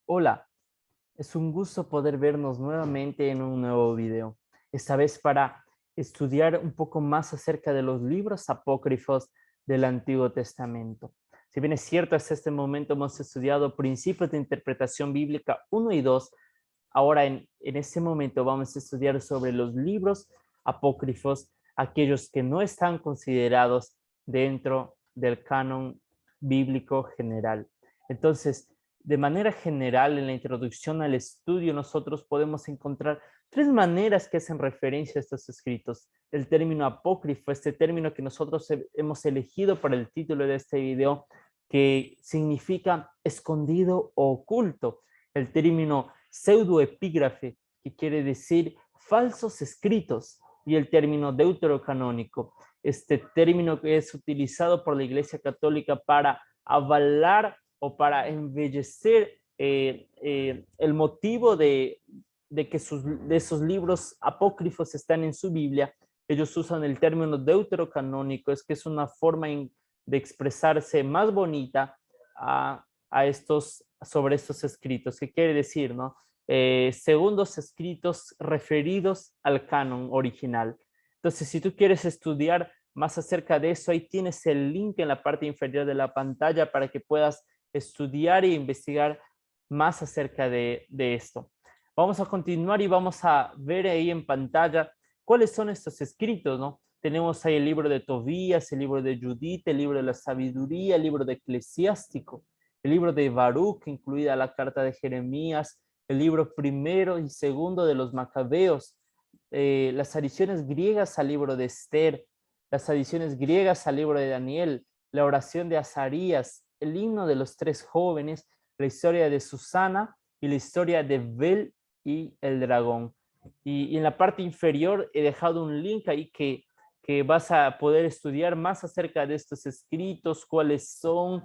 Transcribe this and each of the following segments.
Hola, es un gusto poder vernos nuevamente en un nuevo video, esta vez para estudiar un poco más acerca de los libros apócrifos del Antiguo Testamento. Si bien es cierto, hasta este momento hemos estudiado principios de interpretación bíblica uno y 2, ahora en este momento vamos a estudiar sobre los libros apócrifos, aquellos que no están considerados dentro del canon bíblico general. Entonces, de manera general, en la introducción al estudio, nosotros podemos encontrar tres maneras que hacen referencia a estos escritos. El término apócrifo, este término que nosotros hemos elegido para el título de este video, que significa escondido o oculto. El término pseudoepígrafe, que quiere decir falsos escritos, y el término deuterocanónico, este término que es utilizado por la Iglesia Católica para avalar o para embellecer el motivo de que de esos libros apócrifos están en su Biblia. Ellos usan el término deuterocanónico, es que es una forma de expresarse más bonita sobre estos escritos. ¿Qué quiere decir, no? Segundos escritos referidos al canon original. Entonces, si tú quieres estudiar más acerca de eso, ahí tienes el link en la parte inferior de la pantalla para que puedas estudiar e investigar más acerca de esto. Vamos a continuar y vamos a ver ahí en pantalla cuáles son estos escritos, ¿no? Tenemos ahí el libro de Tobías, el libro de Judith, el libro de la sabiduría, el libro de Eclesiástico, el libro de Baruch, incluida la carta de Jeremías, el libro primero y segundo de los Macabeos, las adiciones griegas al libro de Esther, las adiciones griegas al libro de Daniel, la oración de Azarías, el himno de los tres jóvenes, la historia de Susana y la historia de Bel y el dragón. Y en la parte inferior he dejado un link ahí que vas a poder estudiar más acerca de estos escritos, cuáles son,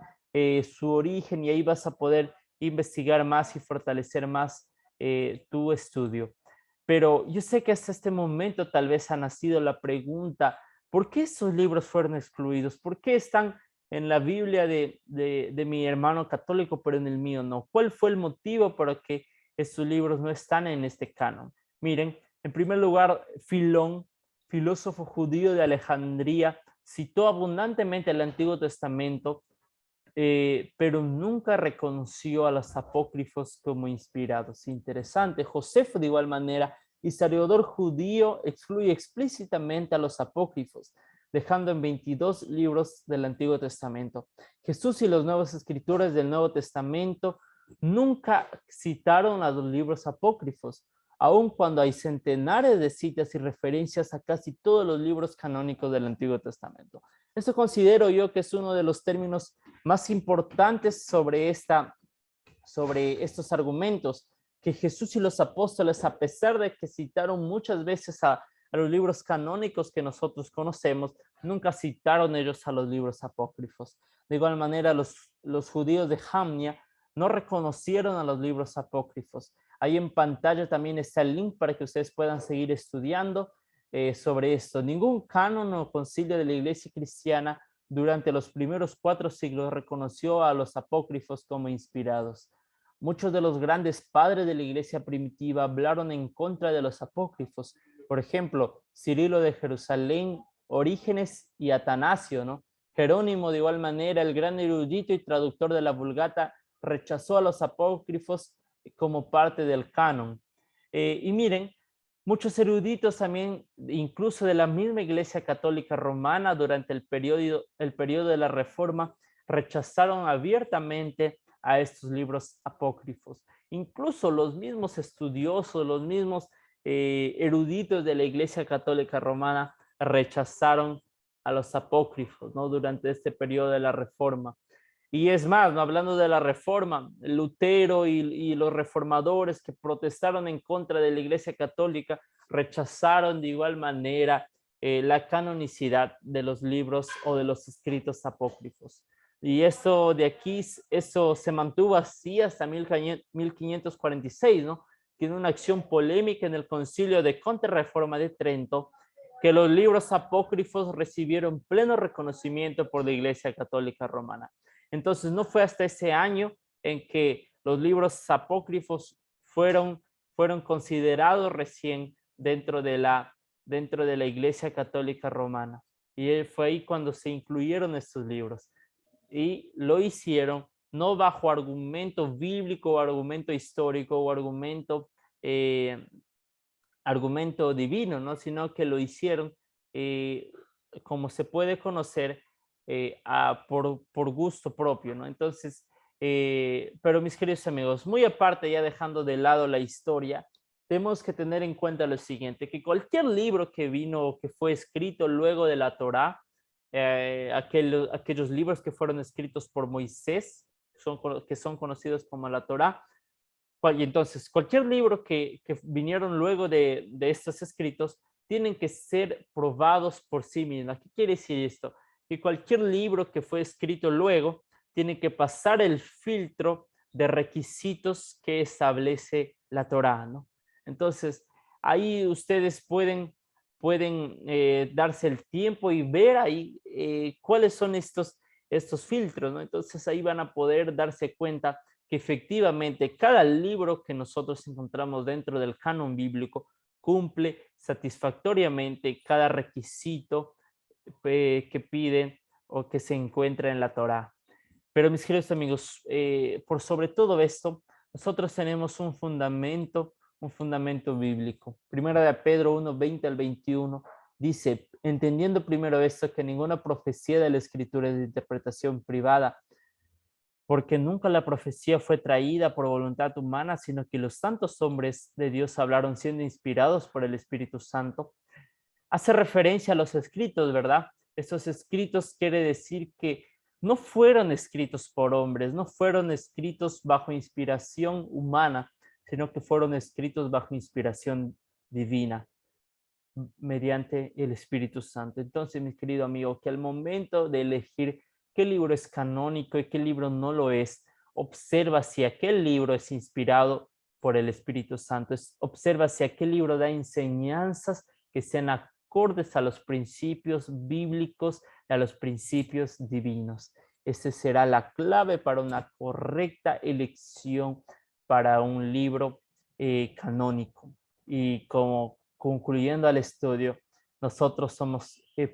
su origen, y ahí vas a poder investigar más y fortalecer más tu estudio. Pero yo sé que hasta este momento tal vez ha nacido la pregunta, ¿por qué esos libros fueron excluidos? ¿Por qué están en la Biblia de mi hermano católico, pero en el mío no? ¿Cuál fue el motivo por que estos libros no están en este canon? Miren, en primer lugar, Filón, filósofo judío de Alejandría, citó abundantemente el Antiguo Testamento, pero nunca reconoció a los apócrifos como inspirados. Interesante. Josefo, de igual manera, historiador judío, excluye explícitamente a los apócrifos, dejando en 22 libros del Antiguo Testamento. Jesús y los nuevos escritores del Nuevo Testamento nunca citaron a los libros apócrifos, aun cuando hay centenares de citas y referencias a casi todos los libros canónicos del Antiguo Testamento. Esto considero yo que es uno de los términos más importantes sobre estos argumentos, que Jesús y los apóstoles, a pesar de que citaron muchas veces a los libros canónicos que nosotros conocemos, nunca citaron ellos a los libros apócrifos. De igual manera, los judíos de Jamnia no reconocieron a los libros apócrifos. Ahí en pantalla también está el link para que ustedes puedan seguir estudiando sobre esto. Ningún canon o concilio de la Iglesia cristiana durante los primeros 4 siglos reconoció a los apócrifos como inspirados. Muchos de los grandes padres de la iglesia primitiva hablaron en contra de los apócrifos. Por ejemplo, Cirilo de Jerusalén, Orígenes y Atanasio, ¿no? Jerónimo, de igual manera, el gran erudito y traductor de la Vulgata, rechazó a los apócrifos como parte del canon. Y miren, muchos eruditos también, incluso de la misma Iglesia Católica Romana, durante el periodo de la Reforma, rechazaron abiertamente a estos libros apócrifos. Incluso los mismos estudiosos, los mismos eruditos de la Iglesia Católica Romana rechazaron a los apócrifos, ¿no? Durante este periodo de la Reforma. Y es más, ¿no? Hablando de la reforma, Lutero y los reformadores que protestaron en contra de la Iglesia Católica rechazaron de igual manera la canonicidad de los libros o de los escritos apócrifos. Y eso de aquí, eso se mantuvo así hasta 1546, ¿no? Tiene una acción polémica en el concilio de Contrarreforma de Trento, que los libros apócrifos recibieron pleno reconocimiento por la Iglesia Católica Romana. Entonces, no fue hasta ese año en que Los libros apócrifos fueron considerados recién dentro de la Iglesia Católica Romana. Y fue ahí cuando se incluyeron estos libros. Y lo hicieron no bajo argumento bíblico o argumento histórico o argumento divino, ¿no? Sino que lo hicieron, eh, como se puede conocer, por gusto propio, ¿no? Entonces, pero mis queridos amigos, muy aparte, ya dejando de lado la historia, tenemos que tener en cuenta lo siguiente, que cualquier libro que vino o que fue escrito luego de la Torá, aquellos libros que fueron escritos por Moisés, que son conocidos como la Torá, y entonces, cualquier libro que vinieron luego de estos escritos tienen que ser probados por sí mismos. ¿Qué quiere decir esto? Que cualquier libro que fue escrito luego tiene que pasar el filtro de requisitos que establece la Torá, ¿no? Entonces, ahí ustedes pueden darse el tiempo y ver ahí cuáles son estos filtros, ¿no? Entonces, ahí van a poder darse cuenta que efectivamente cada libro que nosotros encontramos dentro del canon bíblico cumple satisfactoriamente cada requisito que piden o que se encuentra en la Torá. Pero mis queridos amigos, por sobre todo esto, nosotros tenemos un fundamento bíblico. Primera de Pedro 1, 20 al 21 dice, entendiendo primero esto, que ninguna profecía de la Escritura es de interpretación privada, porque nunca la profecía fue traída por voluntad humana, sino que los santos hombres de Dios hablaron siendo inspirados por el Espíritu Santo. Hace referencia a los escritos, ¿verdad? Estos escritos quiere decir que no fueron escritos por hombres, no fueron escritos bajo inspiración humana, sino que fueron escritos bajo inspiración divina mediante el Espíritu Santo. Entonces, mi querido amigo, que al momento de elegir qué libro es canónico y qué libro no lo es, observa si aquel libro es inspirado por el Espíritu Santo, observa si aquel libro da enseñanzas que sean acordes a los principios bíblicos, a los principios divinos. Esa será la clave para una correcta elección para un libro canónico. Y como concluyendo al estudio, nosotros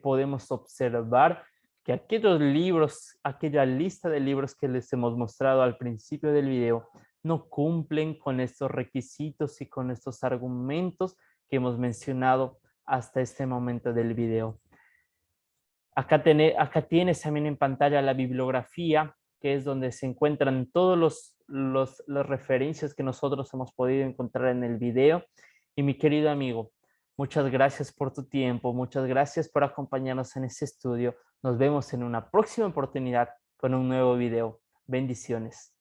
podemos observar que aquellos libros, aquella lista de libros que les hemos mostrado al principio del video, no cumplen con estos requisitos y con estos argumentos que hemos mencionado hasta este momento del video. Acá tienes también en pantalla la bibliografía, que es donde se encuentran todos las referencias que nosotros hemos podido encontrar en el video. Y mi querido amigo, muchas gracias por tu tiempo, muchas gracias por acompañarnos en este estudio. Nos vemos en una próxima oportunidad con un nuevo video. Bendiciones.